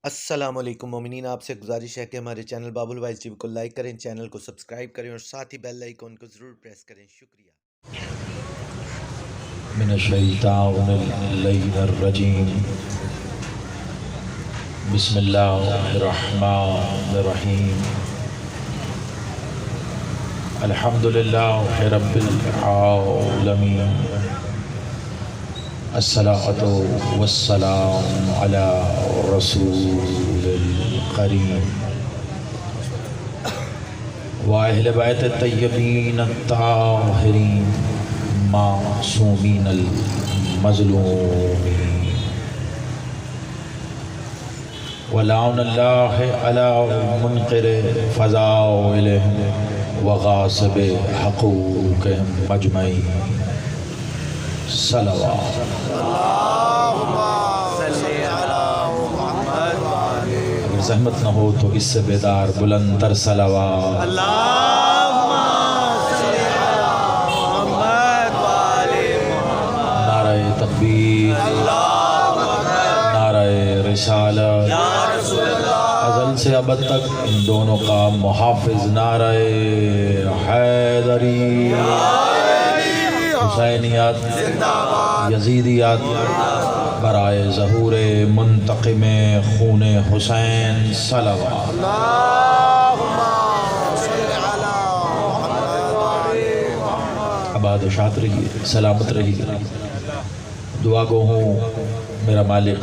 السلام علیکم مومنین، آپ سے گزارش ہے کہ ہمارے چینل باب الوائز ٹی وی کو لائک کریں، چینل کو سبسکرائب کریں اور ساتھ ہی بیل آئیکن کو ضرور پریس کریں۔ شکریہ۔ من الشیطان اللعین الرجیم، بسم اللہ الرحمن الرحیم، الحمدللہ رب العالمین، الصلاۃ والسلام علی رسول الکریم واہل بیت الطیبین الطاہرین معصومین المظلومین، ولعن اللہ علی منکر فضائلہم وغاصب حقوقہم مجمعین۔ صلوات۔ اگر زحمت نہ ہو تو اس سے بیدار بلند تر صلوات۔ نعرہ تکبیر، نعرہ رسالت، ازل سے ابد تک ان دونوں کا محافظ نعرہ حیدری، حسینیت، یزیدیت، برائے ظہور منتقم خون حسین۔ صلوات۔ آباد و شاد رہیے، سلامت رہیے۔ دعا گو ہوں میرا مالک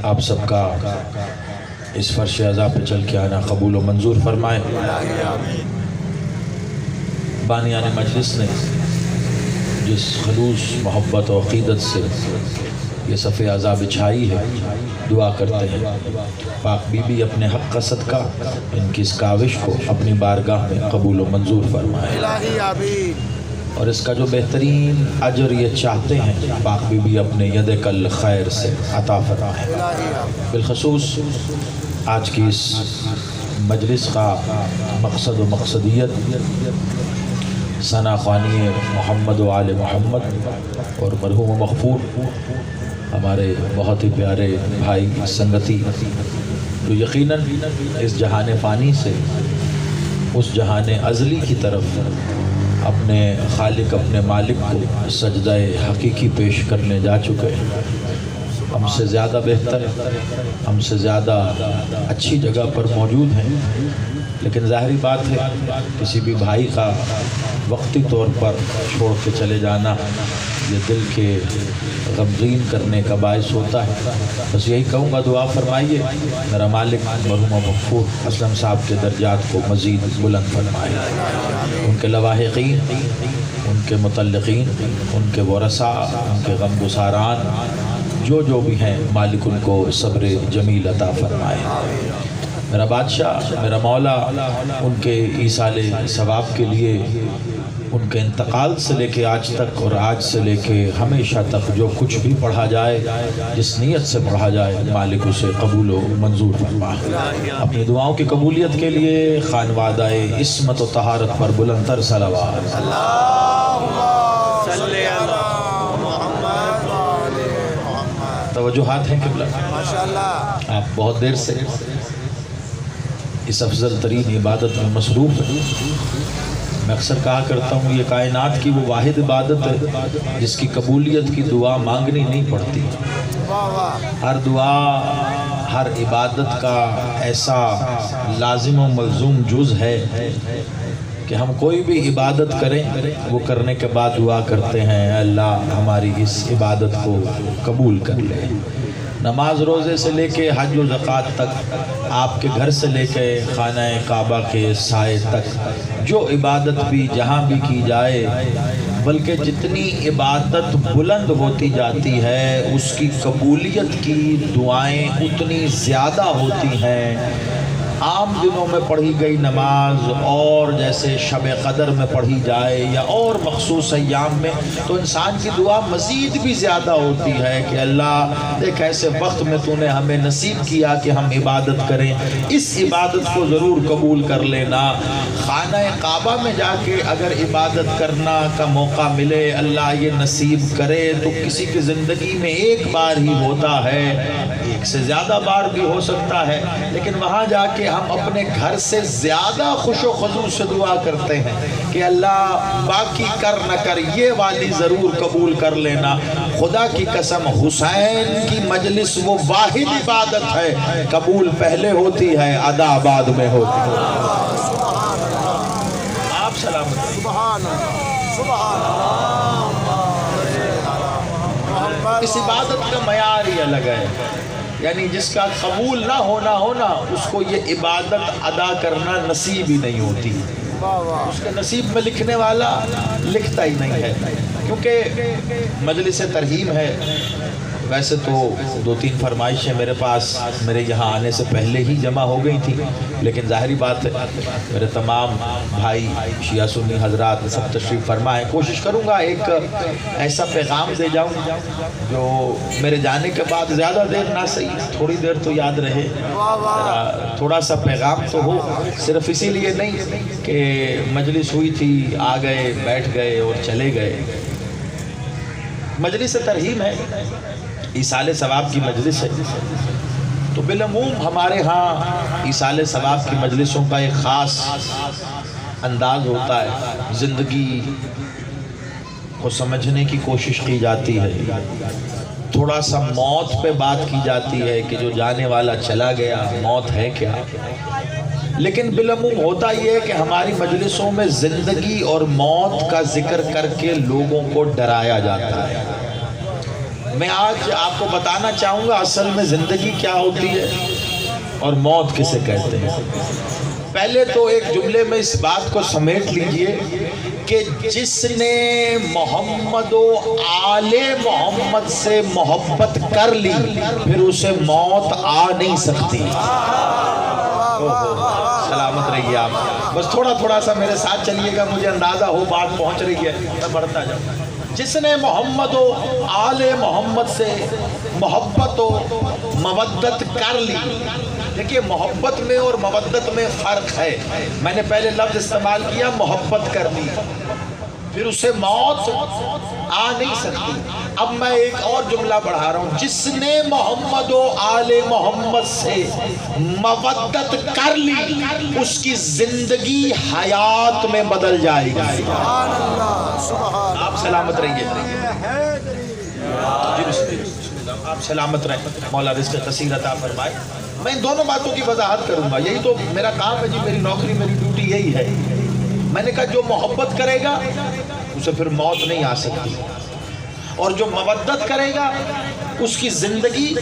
آپ سب کا اس فرش عزا پہ چل کے آنا قبول و منظور فرمائے۔ بانیان مجلس نے جس خلوص محبت و عقیدت سے یہ صف عزا بچھائی ہے، دعا کرتے ہیں پاک بی بی اپنے حق کا صدقہ ان کی اس کاوش کو اپنی بارگاہ میں قبول و منظور فرمائے، اور اس کا جو بہترین اجر یہ چاہتے ہیں پاک بی بی اپنے ید کل خیر سے عطا فرمائے۔ بالخصوص آج کی اس مجلس کا مقصد و مقصدیت ثنا خوانی محمد و آل محمد اور مرحوم مغفور ہمارے بہت ہی پیارے بھائی سنگتی، جو یقیناً اس جہان فانی سے اس جہان ازلی کی طرف اپنے خالق اپنے مالک کو سجدہ حقیقی پیش کرنے جا چکے ہیں۔ ہم سے زیادہ بہتر، ہم سے زیادہ اچھی جگہ پر موجود ہیں، لیکن ظاہری بات ہے کسی بھی بھائی کا وقتی طور پر چھوڑ کے چلے جانا یہ دل کے غمگین کرنے کا باعث ہوتا ہے۔ بس یہی کہوں گا دعا فرمائیے میرا مالک مرحوم مغفور اسلم صاحب کے درجات کو مزید بلند فرمائے، ان کے لواحقین، ان کے متعلقین، ان کے ورثاء، ان کے غم گساران جو بھی ہیں، مالک ان کو صبر جمیل عطا فرمائے۔ میرا بادشاہ میرا مولا ان کے ایصال ثواب کے لیے ان کے انتقال سے لے کے آج تک اور آج سے لے کے ہمیشہ تک جو کچھ بھی پڑھا جائے، جس نیت سے پڑھا جائے، مالک اسے قبول و منظور فرمائے۔ اپنی دعاؤں کی قبولیت کے لیے خانوادہ عصمت و طہارت پر بلند تر صلوات۔ توجہات ہیں قبلہ، آپ بہت دیر سے اس افضل ترین عبادت میں مصروف ہیں۔ میں اکثر کہا کرتا ہوں یہ کائنات کی وہ واحد عبادت ہے جس کی قبولیت کی دعا مانگنی نہیں پڑتی۔ ہر دعا، ہر عبادت کا ایسا لازم و ملزوم جز ہے کہ ہم کوئی بھی عبادت کریں وہ کرنے کے بعد دعا کرتے ہیں اے اللہ ہماری اس عبادت کو قبول کر لے۔ نماز روزے سے لے کے حج و زکوٰۃ تک، آپ کے گھر سے لے کے خانہ کعبہ کے سائے تک، جو عبادت بھی جہاں بھی کی جائے، بلکہ جتنی عبادت بلند ہوتی جاتی ہے اس کی قبولیت کی دعائیں اتنی زیادہ ہوتی ہیں عام دنوں میں پڑھی گئی نماز اور جیسے شب قدر میں پڑھی جائے یا اور مخصوص ایام میں، تو انسان کی دعا مزید بھی زیادہ ہوتی ہے کہ اللہ دیکھ ایسے وقت میں تو نے ہمیں نصیب کیا کہ ہم عبادت کریں، اس عبادت کو ضرور قبول کر لینا۔ خانہ کعبہ میں جا کے اگر عبادت کرنا کا موقع ملے، اللہ یہ نصیب کرے، تو کسی کی زندگی میں ایک بار ہی ہوتا ہے، ایک سے زیادہ بار بھی ہو سکتا ہے، لیکن وہاں جا کے ہم اپنے گھر سے زیادہ خوش و خضوع سے دعا کرتے ہیں کہ اللہ باقی کر نہ کر یہ والی ضرور قبول کر لینا۔ خدا کی قسم حسین کی مجلس وہ واحد عبادت ہے، قبول پہلے ہوتی ہے، ادا بعد میں ہوتی ہے۔ آپ سلامت سبحان اللہ، سبحان اللہ۔ اس عبادت کا معیار ہی الگ ہے، یعنی جس کا قبول نہ ہونا اس کو یہ عبادت ادا کرنا نصیب ہی نہیں ہوتی، اس کے نصیب میں لکھنے والا لکھتا ہی نہیں ہے۔ کیونکہ مجلس ترحیم ہے، ویسے تو 2-3 فرمائشیں میرے پاس میرے یہاں آنے سے پہلے ہی جمع ہو گئی تھی، لیکن ظاہری بات ہے میرے تمام بھائی شیعہ سنی حضرات سب تشریف فرمائیں، کوشش کروں گا ایک ایسا پیغام دے جاؤں جو میرے جانے کے بعد زیادہ دیر نہ صحیح تھوڑی دیر تو یاد رہے، تھوڑا سا پیغام تو ہو، صرف اسی لیے نہیں کہ مجلس ہوئی تھی آ گئے بیٹھ گئے اور چلے گئے۔ مجلس ترحیم ہے، ایصال ثواب کی مجلس ہے، تو بالعموم ہمارے ہاں ایصال ثواب کی مجلسوں کا ایک خاص انداز ہوتا ہے، زندگی کو سمجھنے کی کوشش کی جاتی ہے، تھوڑا سا موت پہ بات کی جاتی ہے کہ جو جانے والا چلا گیا موت ہے کیا، لیکن بالعموم ہوتا یہ ہے کہ ہماری مجلسوں میں زندگی اور موت کا ذکر کر کے لوگوں کو ڈرایا جاتا ہے۔ میں آج آپ کو بتانا چاہوں گا اصل میں زندگی کیا ہوتی ہے اور موت کسے کہتے ہیں۔ پہلے تو ایک جملے میں اس بات کو سمیٹ لیجئے کہ جس نے محمد و آل محمد سے محبت کر لی پھر اسے موت آ نہیں سکتی۔ سلامت رہیے آپ، بس تھوڑا سا میرے ساتھ چلیے گا، مجھے اندازہ ہو بات پہنچ رہی ہے، میں بڑھتا جاؤں۔ جس نے محمد و آل محمد سے محبت و مودت کر لی، دیکھیے محبت میں اور مودت میں فرق ہے، میں نے پہلے لفظ استعمال کیا محبت کر لی، پھر اسے موت آ نہیں سکتی۔ اب میں ایک اور جملہ بڑھا رہا ہوں، جس نے محمد و آل محمد سے مودت کر لی اس کی زندگی حیات میں بدل جائے گی۔ سبحان اللہ، سبحان اللہ۔ آپ سلامت رہیے، آپ سلامت رہیں، مولا رزق کثیر عطا فرمائے۔ میں ان دونوں باتوں کی وضاحت کروں گا، یہی تو میرا کام ہے جی، میری نوکری میری ڈیوٹی یہی ہے۔ میں نے کہا جو محبت کرے گا اسے پھر موت نہیں آ سکتی، اور جو مودت کرے گا اس کی زندگی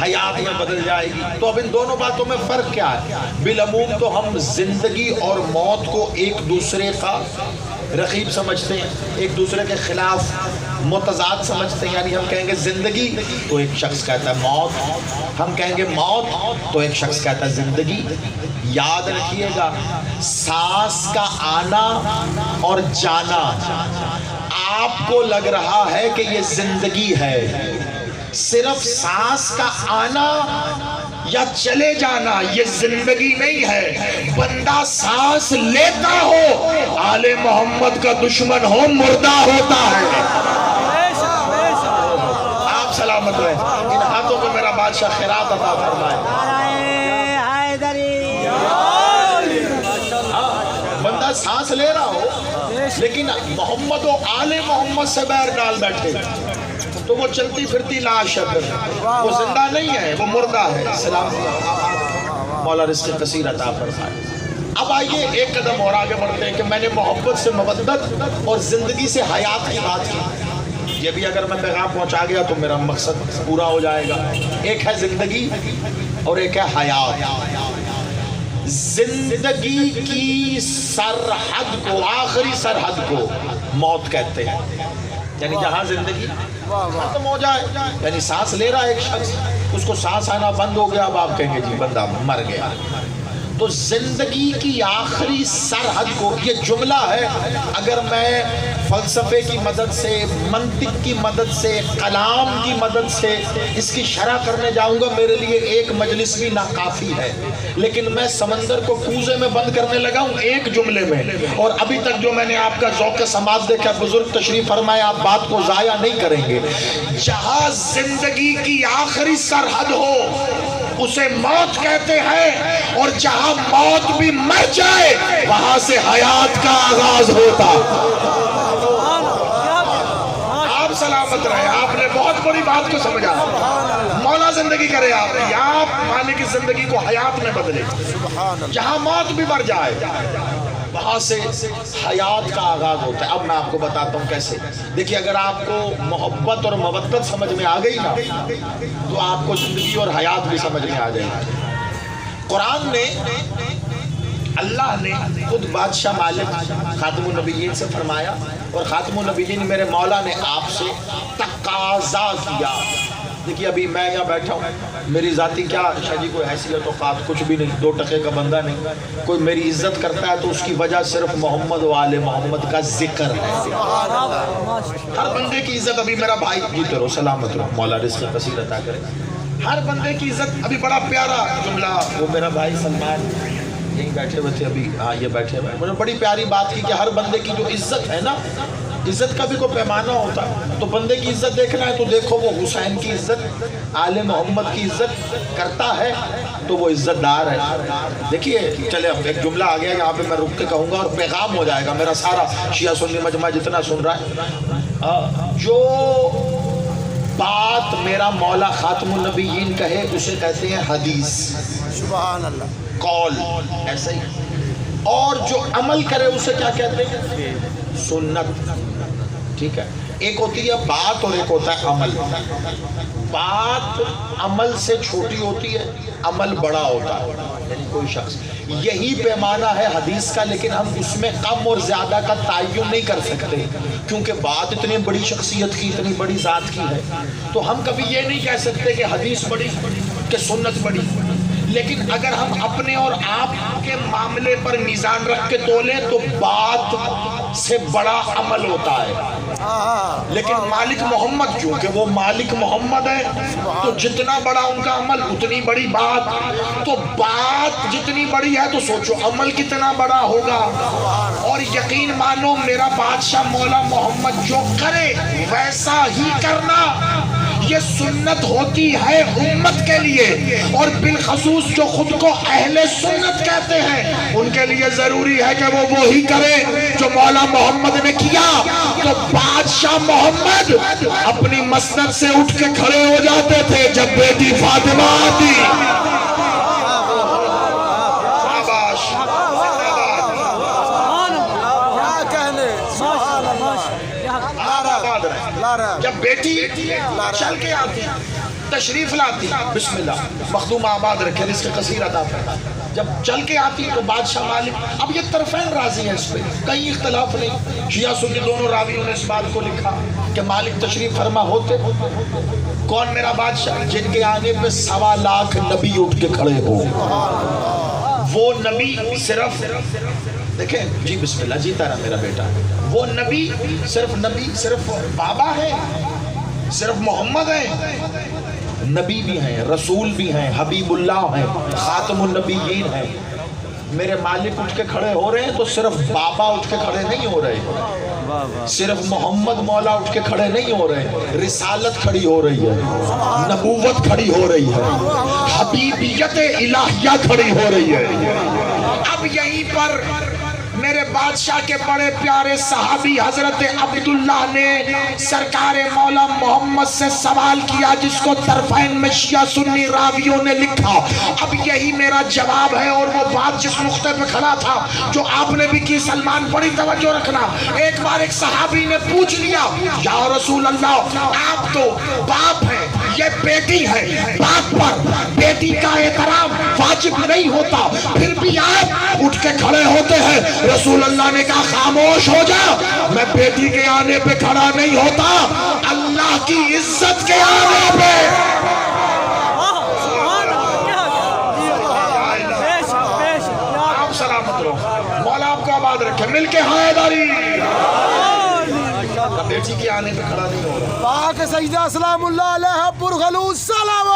حیات میں بدل جائے گی۔ تو اب ان دونوں باتوں میں فرق کیا ہے؟ بالعموم تو ہم زندگی اور موت کو ایک دوسرے کا رقیب سمجھتے ہیں، ایک دوسرے کے خلاف متضاد سمجھتے ہیں، یعنی ہم کہیں گے زندگی تو ایک شخص کہتا ہے موت، ہم کہیں گے موت تو ایک شخص کہتا ہے زندگی۔ یاد رکھیے گا سانس کا آنا اور جانا آپ کو لگ رہا ہے کہ یہ زندگی ہے، صرف سانس کا آنا یا چلے جانا یہ زندگی نہیں ہے۔ بندہ سانس لیتا ہو آل محمد کا دشمن ہو مردہ ہوتا ہے۔ آپ سلامت رہیں، ان ہاتھوں کو میرا بادشاہ خیرات عطا فرمائے۔ بندہ سانس لے رہا ہو لیکن محمد و آل محمد سے بیر ڈال بیٹھے تو وہ چلتی پھرتی لاش ہے، وہ زندہ نہیں ہے، وہ مردہ ہے۔ سلام مولا رزق کثیر عطا فرمائے۔ اب آئیے ایک قدم اور آگے بڑھتے ہیں کہ میں نے محبت سے مودت اور زندگی سے حیات کی بات کی، یہ بھی اگر میں پیغام پہنچا گیا تو میرا مقصد پورا ہو جائے گا۔ ایک ہے زندگی اور ایک ہے حیات۔ زندگی کی سرحد کو، آخری سرحد کو موت کہتے ہیں، یعنی جہاں زندگی ختم ہو جائے، یعنی سانس لے رہا ہے ایک شخص، اس کو سانس آنا بند ہو گیا، اب آپ کہیں گے جی بندہ مر گیا۔ تو زندگی کی آخری سرحد کو، یہ جملہ ہے، اگر میں فلسفے کی مدد سے، منطق کی مدد سے، کلام کی مدد سے اس کی شرح کرنے جاؤں گا میرے لیے ایک مجلس بھی ناکافی ہے، لیکن میں سمندر کو کوزے میں بند کرنے لگا ہوں ایک جملے میں، اور ابھی تک جو میں نے آپ کا ذوق سماعت دیکھا، بزرگ تشریف فرمائے، آپ بات کو ضائع نہیں کریں گے۔ جہاں زندگی کی آخری سرحد ہو اسے موت کہتے ہیں، اور جہاں موت بھی مر جائے وہاں سے حیات کا آغاز ہوتا۔ آپ سلامت رہے، آپ نے بہت بڑی بات کو سمجھا۔ مولا زندگی کرے آپ، یا آپ مالک کی زندگی کو حیات میں بدلے۔ جہاں موت بھی مر جائے وہاں سے حیات کا آغاز ہوتا ہے۔ اب میں آپ کو بتاتا ہوں کیسے۔ دیکھیے، اگر آپ کو محبت اور مودت سمجھ میں آ گئی نا تو آپ کو زندگی اور حیات بھی سمجھ میں آ جائے گی۔ قرآن نے، اللہ نے خود بادشاہ مالک خاتم النبیین سے فرمایا، اور خاتم النبیین میرے مولا نے آپ سے تقاضا کیا۔ دیکھیے، ابھی میں یہاں بیٹھا ہوں، میری ذاتی کیا شاید کوئی حیثیت و قات کچھ بھی نہیں، 2 ٹکے کا بندہ نہیں۔ کوئی میری عزت کرتا ہے تو اس کی وجہ صرف محمد و آل محمد کا ذکر ہے۔ ہر بندے کی عزت، ابھی میرا بھائی جیتے رہو، سلامت رہو، مولا رزق کثیر عطا کرے۔ ہر بندے کی عزت، ابھی بڑا پیارا جملہ وہ میرا بھائی سلمان یہیں بیٹھے ہوئے تھے، ابھی ہاں یہ بیٹھے ہوئے، مجھے بڑی پیاری بات کی کہ ہر بندے کی جو عزت ہے نا، عزت کا بھی کوئی پیمانہ ہوتا ہے۔ تو بندے کی عزت دیکھنا ہے تو دیکھو، وہ حسین کی عزت، آل محمد کی عزت کرتا ہے تو وہ عزت دار ہے۔ دیکھیے، چلے اب ایک جملہ آ گیا، یہاں پہ میں رک کے کہوں گا اور پیغام ہو جائے گا میرا سارا شیعہ سنی مجمع جتنا سن رہا ہے۔ جو بات میرا مولا خاتم النبیین کہے اسے کہتے ہیں حدیث، سبحان اللہ، قول، ایسا ہی۔ اور جو عمل کرے اسے کیا کہتے ہیں؟ سنت۔ ٹھیک ہے، ایک ہوتی ہے بات اور ایک ہوتا ہے عمل۔ بات عمل سے چھوٹی ہوتی ہے، عمل بڑا ہوتا ہے، یعنی کوئی شخص، یہی پیمانہ ہے حدیث کا، لیکن ہم اس میں کم اور زیادہ کا تعین نہیں کر سکتے، کیونکہ بات اتنی بڑی شخصیت کی، اتنی بڑی ذات کی ہے، تو ہم کبھی یہ نہیں کہہ سکتے کہ حدیث بڑی کہ سنت بڑی۔ لیکن اگر ہم اپنے اور آپ کے معاملے پر میزان رکھ کے تولیں تو بات سے بڑا عمل ہوتا ہے، لیکن مالک محمد چونکہ وہ مالک محمد ہے تو جتنا بڑا ان کا عمل اتنی بڑی بات، تو بات جتنی بڑی ہے تو سوچو عمل کتنا بڑا ہوگا۔ اور یقین مانو میرا بادشاہ مولا محمد جو کرے ویسا ہی کرنا، یہ سنت ہوتی ہے امت کے لیے، اور بالخصوص جو خود کو اہل سنت کہتے ہیں ان کے لیے ضروری ہے کہ وہ وہی کرے جو مولا محمد نے کیا۔ تو بادشاہ محمد اپنی مسند سے اٹھ کے کھڑے ہو جاتے تھے جب بیٹی فاطمہ آتی۔ جب بیٹی چل کے آتی، تشریف لاتی، بسم اللہ، مخدوم آباد رکھے، رزق کثیر عطا فرمائے، جب چل کے آتی تو بادشاہ مالک، اب یہ طرفین راضی ہیں اس پہ، کہیں اختلاف نہیں، شیعہ سنی دونوں راویوں نے اس بات کو لکھا کہ مالک تشریف فرما ہوتے۔ کون میرا بادشاہ؟ جن کے آنے پہ 1.25 لاکھ نبی اٹھ کے کھڑے ہو۔ وہ نبی صرف، دیکھیں جی بسم اللہ، جیتا رہا میرا بیٹا، وہ نبی صرف بابا ہے، صرف محمد ہے، نبی بھی ہیں، رسول بھی ہیں، حبیب اللہ ہیں، خاتم النبیین ہیں۔ میرے مالک اٹھ کے کھڑے ہو رہے ہیں تو صرف بابا اٹھ کے کھڑے نہیں ہو رہے، صرف محمد مولا اٹھ کے کھڑے نہیں ہو رہے، رسالت کھڑی ہو رہی ہے، نبوت کھڑی ہو رہی ہے، حبیبیت الہیہ کھڑی ہو رہی ہے۔ اب یہیں پر میرے بادشاہ کے بڑے پیارے صحابی حضرت عبداللہ نے سرکار مولا محمد سے سوال کیا، جس کو طرفین میں شیعہ سنی راویوں نے لکھا۔ اب یہی میرا جواب ہے، اور وہ بات جس نقطے پہ کھڑا تھا جو آپ نے بھی کی، سلمان بڑی توجہ رکھنا۔ ایک بار ایک صحابی نے پوچھ لیا، یا رسول اللہ آپ تو باپ ہیں، یہ بیٹی ہے، باپ پر بیٹی کا احترام واجب نہیں ہوتا، پھر بھی آپ اٹھ کے کھڑے ہوتے ہیں۔ رسول اللہ نے کہا خاموش ہو جا، میں بیٹی کے آنے پہ کھڑا نہیں ہوتا، اللہ کی عزت کے آنے پہ۔ آباد رکھے. مل کے حیدری. بیٹی کے آنے پہ کھڑا نہیں ہو رہا. پاک سیدہ سلام اللہ علیہ پرخلوص سلام.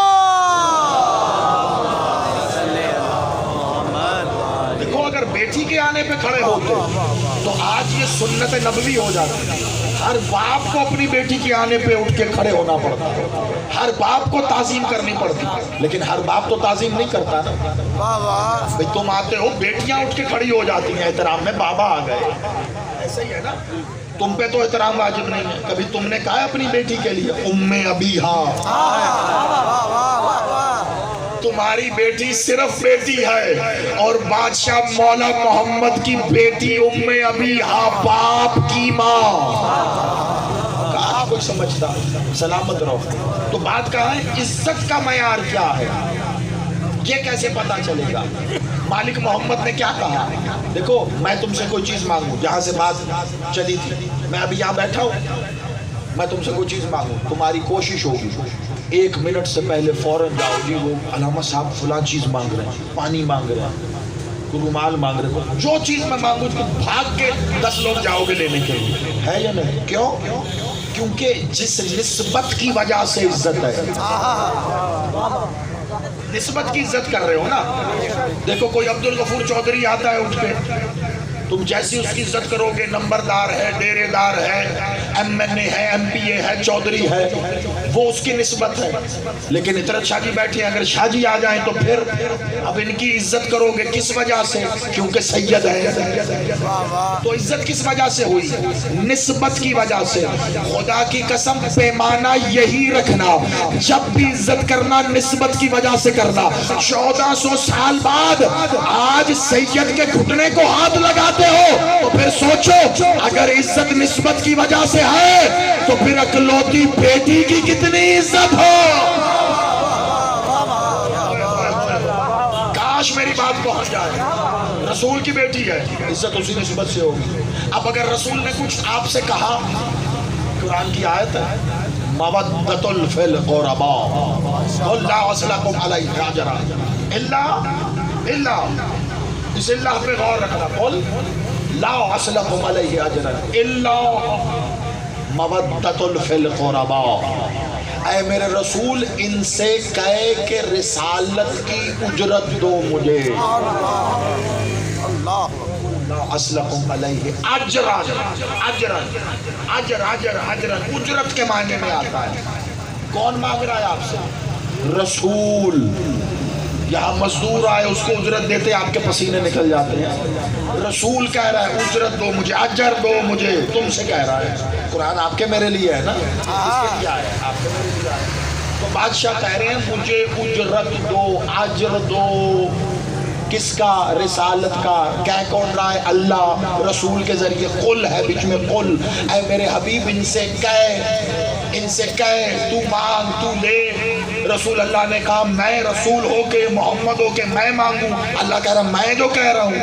دیکھو اگر بیٹی کے آنے پہ کھڑے ہوتے تو آج یہ سنت نبوی ہو جاتی. ہر باپ کو اپنی بیٹی کے آنے پہ اٹھ کے کھڑے ہونا پڑتا. ہر باپ کو تعظیم کرنی پڑتی. لیکن ہر باپ تو تعظیم نہیں کرتا نا. بھئی تم آتے ہو بیٹیاں اٹھ کے کھڑی ہو جاتی ہیں احترام میں. بابا آ گئے ایسا ہی ہے نا. تم پہ تو احترام واجب نہیں ہے. کبھی تم نے کہا اپنی بیٹی کے لیے ام ابیہا؟ تمہاری بیٹی صرف بیٹی ہے اور بادشاہ مولا محمد کی بیٹی ام ابیہا باپ کی ماں. کہا کوئی سمجھتا. سلامت رہو. تو بات کہاں ہے؟ عزت کا معیار کیا ہے یہ کیسے پتا چلے گا؟ مالک محمد نے کیا کہا؟ دیکھو میں تم سے کوئی چیز مانگوں. جہاں سے بات چلی تھی میں ابھی یہاں بیٹھا ہوں. میں تم سے کوئی چیز مانگوں. تمہاری کوشش ہوگی 1 منٹ سے پہلے فوراً جاؤ. جی وہ علامہ صاحب فلاں چیز مانگ رہے ہیں, پانی مانگ رہے ہیں, کوئی رومال مانگ رہے ہیں. جو چیز میں مانگوں تو بھاگ کے 10 لوگ جاؤ گے لینے کے لیے. ہے یا نہیں؟ کیوں؟ کیونکہ جس نسبت کی وجہ سے عزت ہے. نسبت کی عزت کر رہے ہو نا. دیکھو کوئی عبدالغفور چودھری آتا ہے اٹھ کے, تم جیسی اس کی عزت کرو گے, نمبردار ہے, ڈیرے دار ہے, ایم این اے ہے, ایم پی اے ہے, چودھری ہے, وہ اس کی نسبت ہے. لیکن اطرت شاہ جی بیٹھے ہیں, اگر شاہ جی آ جائیں تو پھر اب ان کی عزت کرو گے کس وجہ سے؟ کیونکہ سید ہے. تو عزت کس وجہ سے ہوئی؟ نسبت کی وجہ سے. خدا کی قسم پیمانہ یہی رکھنا, جب بھی عزت کرنا نسبت کی وجہ سے کرنا. 1400 سال بعد آج سید کے گھٹنے کو ہاتھ لگاتے ہو تو پھر سوچو اگر عزت نسبت کی وجہ سے ہے تو پھر اکلوتی بیٹی کی کتنی عزت ہو. کاش میری بات پہنچ جائے. رسول کی بیٹی ہے, عزت اسی نسبت سے ہوگی. اب اگر رسول نے کچھ آپ سے کہا, قرآن کی آیت ہے مودۃ فی القرباء قل لا اسألکم علیہ اجرا الا اس اللہ پہ غور رکھنا. قل لا اسألکم علیہ اجرا الا مودۃ فی القرباء. اے میرے رسول ان سے کہے کہ رسالت کی اجرت دو مجھے. اسلکم علیہ اجرن. اجرت کے معنی میں آتا ہے. کون مانگ رہا ہے آپ سے؟ رسول. یہاں مزدور آئے اس کو اجرت دیتے آپ کے پسینے نکل جاتے ہیں. رسول کہہ رہا ہے اجرت دو مجھے, اجر دو مجھے. تم سے کہہ رہا ہے. قرآن آپ کے میرے لیے ہے نا, اس کے لیے آیا ہے, آپ کے میرے لیے آیا ہے. تو بادشاہ کہہ رہے ہیں مجھے اجرت دو, اجر دو. کس کا؟ رسالت کا. کہہ کون رہا ہے؟ اللہ رسول کے ذریعے. قل ہے بیچ میں, قل اے میرے حبیب ان سے کہہ تو مانگ تو لے. رسول اللہ نے کہا میں رسول ہو کے محمد ہو کے میں مانگوں؟ اللہ کہہ رہا میں جو کہہ رہا ہوں.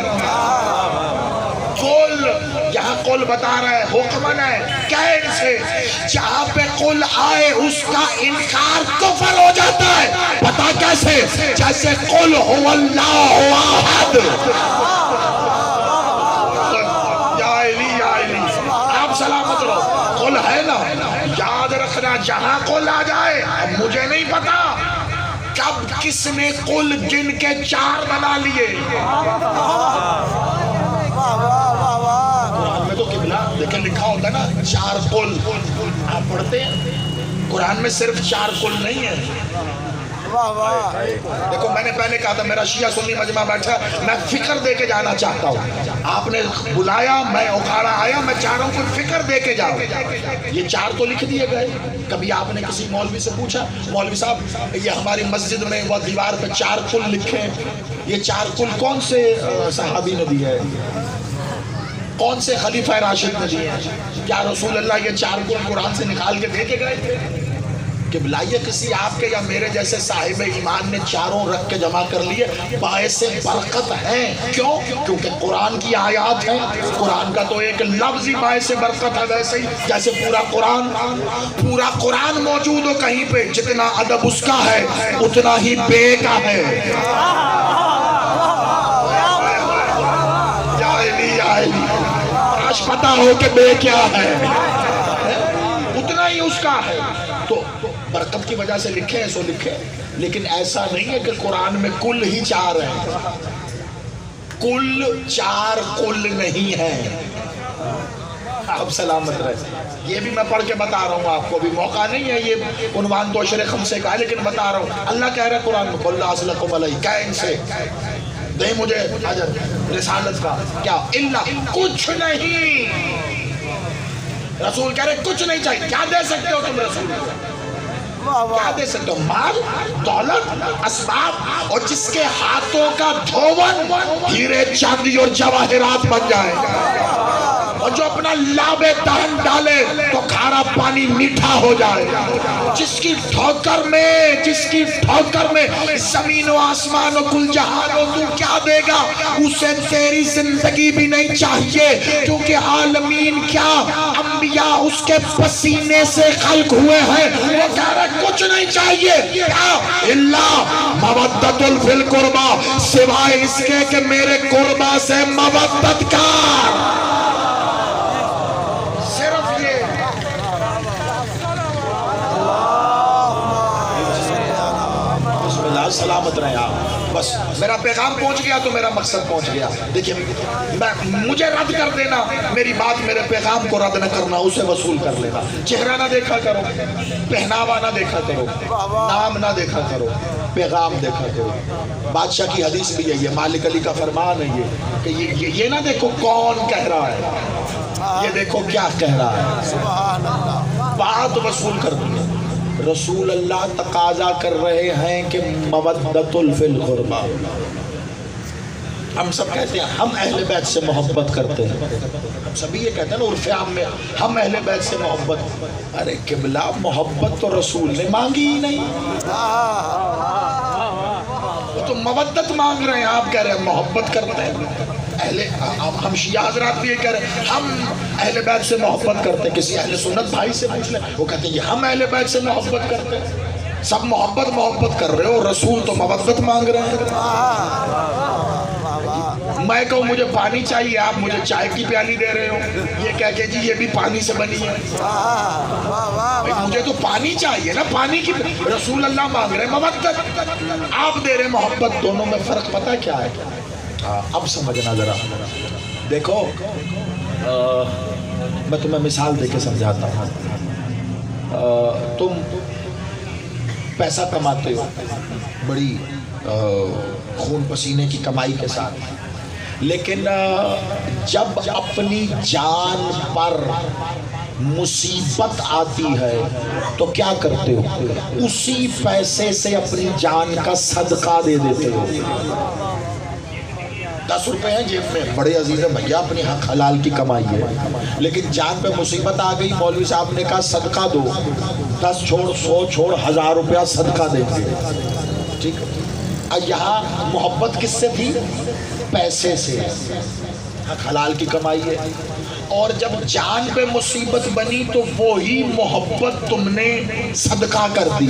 قل, یہاں قل بتا رہا ہے, حکمن ہے, کہہ ان سے. جہاں پہ قل آئے اس کا انکار کفر ہو جاتا ہے. پتا کیسے؟ جیسے قل هو اللہ احد. یا علی آپ سلامت رہو. قل ہے نا, یاد رکھنا جہاں قل آ جائے. اب مجھے نہیں پتا کب کس نے قل جن کے 4 بنا لیے. قرآن میں تو قبلہ لیکن لکھا ہوتا ہے نا 4 قل. آپ پڑھتے ہیں قرآن میں صرف 4 قل نہیں ہے. دیکھو میں نے پہلے کہا تھا میرا شیعہ سنی مجمع بیٹھا, میں فکر دے کے جانا چاہتا ہوں. آپ نے بلایا, میں اکھاڑا آیا, میں چاہ رہا ہوں کوئی فکر دے کے جاؤ. یہ 4 تو لکھ دیے گئے. کبھی آپ نے کسی مولوی سے پوچھا مولوی صاحب یہ ہماری مسجد میں وہ دیوار پہ 4 قل لکھے ہیں, یہ 4 قل کون سے صحابی نے دیا ہے, کون سے خلیفہ راشد نے دیے ہیں؟ کیا رسول اللہ یہ 4 قل قرآن سے نکال کے دے کے گئے تھے؟ کہ بلائیے کسی آپ کے یا میرے جیسے صاحب ایمان نے 4 رکھ کے جمع کر لیے, باعث برکت ہیں. کیوں؟ کیونکہ قرآن کی آیات ہیں. قرآن کا تو ایک لفظ ہی باعث برکت ہے. ویسے ہی جیسے پورا قرآن موجود ہو کہیں پہ, جتنا ادب اس کا ہے اتنا ہی بے کا ہے. کاش پتا ہو کہ بے کیا ہے، اتنا ہی اس کا ہے۔ تو برکت کی وجہ سے لکھے ہیں سو لکھے، لیکن ایسا نہیں ہے کہ قرآن میں کل ہی 4 ہیں، کل 4 کل نہیں ہے۔ آپ سلامت رہے، یہ بھی میں پڑھ کے بتا رہا ہوں آپ کو، بھی موقع نہیں ہے، یہ عنوان تو عشر خمسے کا ہے، لیکن بتا رہا ہوں۔ اللہ کہہ رہا ہے قرآن میں قُلْ لَا أَسْأَلُكُمْ عَلَيْهِ، کہہ ان سے دیں مجھے اجر رسالت کا، کیا اللہ کچھ نہیں۔ رسول کہہ رہے کچھ نہیں چاہیے، کیا دے سکتے ہو تم رسول کو؟ کیا دے سکتے ہو؟ مال، دولت، اسباب، اور جس کے ہاتھوں کا دھون ہیرے چاندی اور جواہرات بن جائے، اور جو اپنا لاب دہن ڈالے تو کھارا پانی میٹھا ہو جائے، جس کی ٹھوکر میں زمین و آسمان و کل جہان ہو، تو کیا دے گا؟ اسے تیری زندگی بھی نہیں چاہیے، کیونکہ عالمین کیا انبیاء اس کے پسینے سے خلق ہوئے ہیں۔ وہ کہہ رہا کچھ نہیں چاہیے، کیا اللہ مودۃ فی القربہ، سوائے اس کے کہ میرے قربہ سے مودت کر، صرف یہ۔ بسم اللہ، سلامت رہے آپ۔ بس میرا پیغام پہنچ گیا تو میرا مقصد پہنچ گیا۔ دیکھیں مجھے رد کر دینا، میری بات میرے پیغام کو رد نہ کرنا، اسے وصول کر لینا۔ چہرہ نہ دیکھا کرو، پہناوا نہ دیکھا کرو، نام نہ دیکھا کرو، پیغام دیکھا کرو۔ بادشاہ کی حدیث بھی یہی ہے، مالک علی کا فرمان ہے یہ کہ یہ نہ دیکھو کون کہہ رہا ہے، یہ دیکھو کیا کہہ رہا ہے۔ بات وصول کر دیں۔ رسول اللہ تقاضا کر رہے ہیں کہ مودۃ فی القربہ، ہم سب کہتے ہیں ہم اہل بیت سے محبت کرتے ہیں، ہم سبھی یہ کہتے ہیں نا عرف عام میں ہم اہل بیت سے محبت۔ ارے قبلہ محبت تو رسول نے مانگی ہی نہیں، تو مودت مانگ رہے ہیں، آپ کہہ رہے ہیں محبت کرتے ہیں۔ ہم شیعہ حضرات بھی یہ کہہ رہے ہیں ہم اہل بیت سے محبت کرتے ہیں۔ کسی اہل سنت بھائی سے پوچھ لیں، وہ کہتے ہیں یہ ہم اہل بیت سے محبت کرتے ہیں۔ سب محبت کر رہے ہو، رسول تو مودت مانگ رہے ہیں۔ میں کہوں مجھے پانی چاہیے، آپ مجھے چائے کی پیالی دے رہے ہو، یہ کہہ کہ جی یہ بھی پانی سے بنی ہے۔ مجھے تو پانی چاہیے نا، پانی کی رسول اللہ مانگ رہے ہیں مودت، آپ دے رہے محبت، دونوں میں فرق پتہ کیا ہے؟ اب سمجھنا ذرا، دیکھو میں تمہیں مثال دے کے سمجھاتا ہوں۔ تم پیسہ کماتے ہو بڑی خون پسینے کی کمائی کے ساتھ، لیکن جب اپنی جان پر مصیبت آتی ہے تو کیا کرتے ہو؟ اسی پیسے سے اپنی جان کا صدقہ دے دیتے ہو۔ 10 روپے ہیں جیب میں، بڑے عزیز ہے بھیا اپنی حق حلال کی کمائی ہے، لیکن جان پہ مصیبت آ گئی، مولوی صاحب نے کہا صدقہ دو، 10 چھوڑ 100 چھوڑ 1000 روپیہ صدقہ دیں گے، ٹھیک ہے؟ یہاں محبت کس سے تھی؟ پیسے سے، حق حلال کی کمائی ہے۔ اور جب جان پہ مصیبت بنی تو وہی محبت تم نے صدقہ کر دی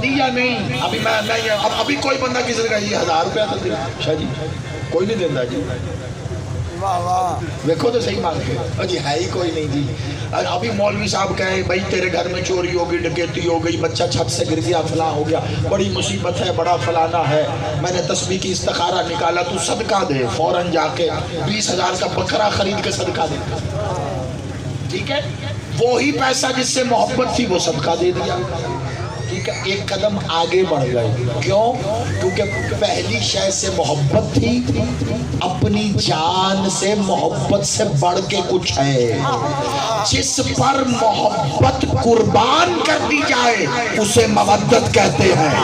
یا نہیں؟ ابھی کوئی بندہ کسی نے کہا یہ 1000 روپیہ تو دے، شاہ جی کوئی نہیں دینا جی، دیکھو تو صحیح مانگ کے جی ہے ہی کوئی نہیں جی۔ ابھی مولوی صاحب کہے بھائی تیرے گھر میں چوری ہو گئی، ڈکیتی ہو گئی، بچہ چھت سے گر گیا، فلاں ہو گیا، بڑی مصیبت ہے، بڑا فلانا ہے، میں نے تسبیح کی استخارہ نکالا، تو صدقہ دے، فوراً جا کے 20,000 کا بکرا خرید کے صدقہ دے، ٹھیک ہے؟ وہی پیسہ جس سے محبت تھی وہ صدقہ دے دیا، ٹھیک ہے؟ ایک قدم آگے بڑھ گئے، کیوں؟ کیونکہ پہلی شے سے محبت تھی، اپنی جان سے محبت سے بڑھ کے کچھ ہے، جس پر محبت قربان کر دی جائے اسے مودت کہتے ہیں۔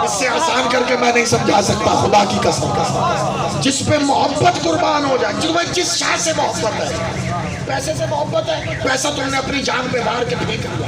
اس سے آسان کر کے میں نہیں سمجھا سکتا، خدا کی قسم، جس پہ محبت قربان ہو جائے، جس شے سے محبت ہے، پیسے سے محبت ہے، پیسہ تم نے اپنی جان پہ مار کے پھینک دیا،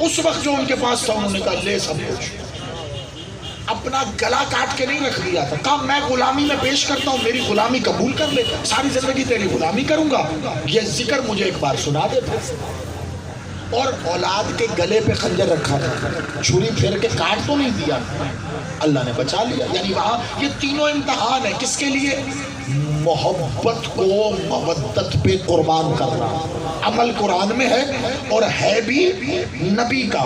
اس وقت جو ان کے پاس تھا انہوں نے کہا لے سب کچھ. اپنا گلا کاٹ کے نہیں رکھ دیا تھا. کہا میں غلامی میں پیش کرتا ہوں, میری غلامی قبول کر لے, ساری زندگی تیری غلامی کروں گا, یہ ذکر مجھے ایک بار سنا دے. اور اولاد کے گلے پہ خنجر رکھا تھا, چھری پھیر کے کاٹ تو نہیں دیا, اللہ نے بچا لیا. یعنی وہاں یہ تینوں امتحان ہے کس کے لیے؟ محبت کو مودت پہ قربان کرنا. عمل قرآن میں ہے اور ہے بھی نبی کا.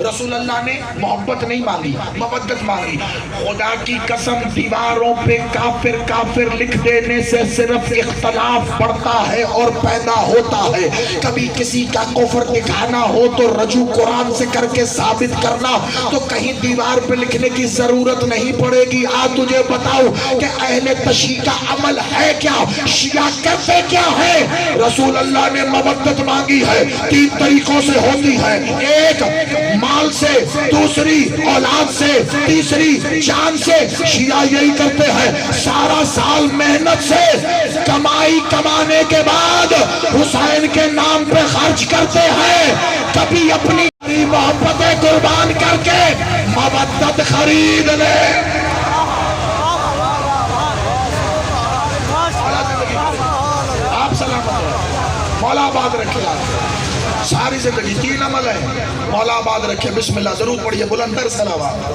رسول اللہ نے محبت نہیں مانگی, مودت مانگی. خدا کی قسم دیواروں پہ کافر کافر لکھ دینے سے صرف اختلاف بڑھتا ہے اور پیدا ہوتا ہے. کبھی کسی کا کفر دکھانا ہو تو رجوع قرآن سے کر کے ثابت کرنا, تو کہیں دیوار پہ لکھنے کی ضرورت نہیں پڑے گی. آج تجھے بتاؤ کہ اہل تشیع کا عمل ہے کیا, شیعہ کرتے کیا ہے. رسول اللہ نے مودت مانگی ہے, 3 طریقوں سے ہوتی ہے. ایک مال سے, دوسری اولاد سے, تیسری جان سے. شیعہ یہی کرتے ہیں, سارا سال محنت سے کمائی کمانے کے بعد حسین کے نام پہ خرچ کرتے ہیں. کبھی اپنی محبتیں قربان کر کے مودت خرید لے. آپ سلامت رہے, مولا آباد رکھے. آپ ساری زندگی 3 عمل ہے, مولا آباد رکھے. بسم اللہ ضرور پڑھیے بلندر صلوات.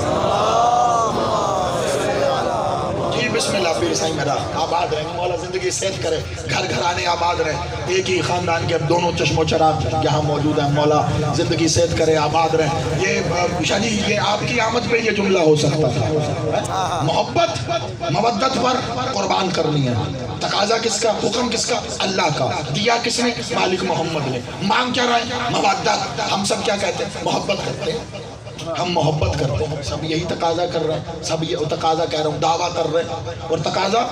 جی بسم اللہ. پیر سائیں میرا آباد رہے, مولا زندگی صحت کرے, گھر گھرانے آباد رہے. ایک ہی خاندان کے دونوں چشم و چراغ یہاں موجود ہیں, مولا زندگی صحت کرے, آباد رہے. یہ شاہ جی یہ آپ کی آمد پہ یہ جملہ ہو سکتا تھا. محبت مودت پر قربان کرنی ہے. تقاضا کس کا, حکم کس کا؟ اللہ کا. دیا کس نے؟ مالک محمد نے. مانگ کیا رہا ہے؟ مودت. ہم سب کیا کہتے ہیں؟ محبت کرتے ہیں. ہم محبت کرتے ہیں, سب یہی تقاضا کر رہے ہیں, سب یہ تقاضا کہہ رہا ہوں, دعویٰ کر رہے ہیں, اور تقاضا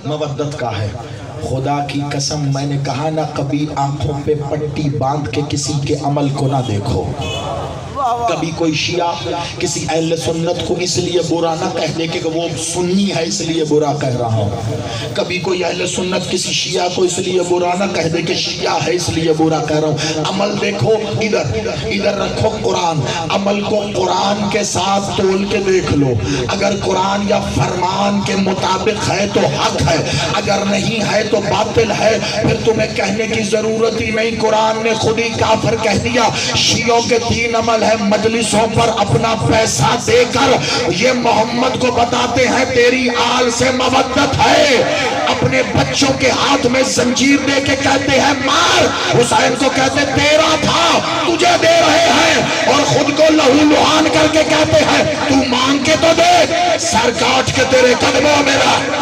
مودت کا ہے. خدا کی قسم میں نے کہا نہ کبھی آنکھوں پہ پٹی باندھ کے کسی کے عمل کو نہ دیکھو. کبھی کوئی شیعہ کسی اہل سنت کو اس لیے برا نہ کہہ دے کہ وہ سنی ہے اس لیے برا کہہ رہا ہوں. کبھی کوئی اہل سنت کسی شیعہ کو اس لیے برا نہ کہہ دے کہ شیعہ ہے اس لیے برا کہہ رہا ہوں. عمل دیکھو, ادھر رکھو قرآن, عمل کو قرآن کے ساتھ تول کے دیکھ لو. اگر قرآن یا فرمان کے مطابق ہے تو حق ہے, اگر نہیں ہے تو باطل ہے. پھر تمہیں کہنے کی ضرورت ہی نہیں, قرآن نے خود ہی کافر کہہ دیا. شیعوں کے 3 عمل ہے, مجلسوں پر اپنا پیسہ دے کر یہ محمد کو بتاتے ہیں تیری آل سے مودت ہے. اپنے بچوں کے ہاتھ میں زنجیر دے کے کہتے ہیں مار. حسین کو کہتے تیرا تھا تجھے دے رہے ہیں, اور خود کو لہو لہان کر کے کہتے ہیں تو مانگ کے تو دے, سر کاٹ کے تیرے قدموں میں رکھ.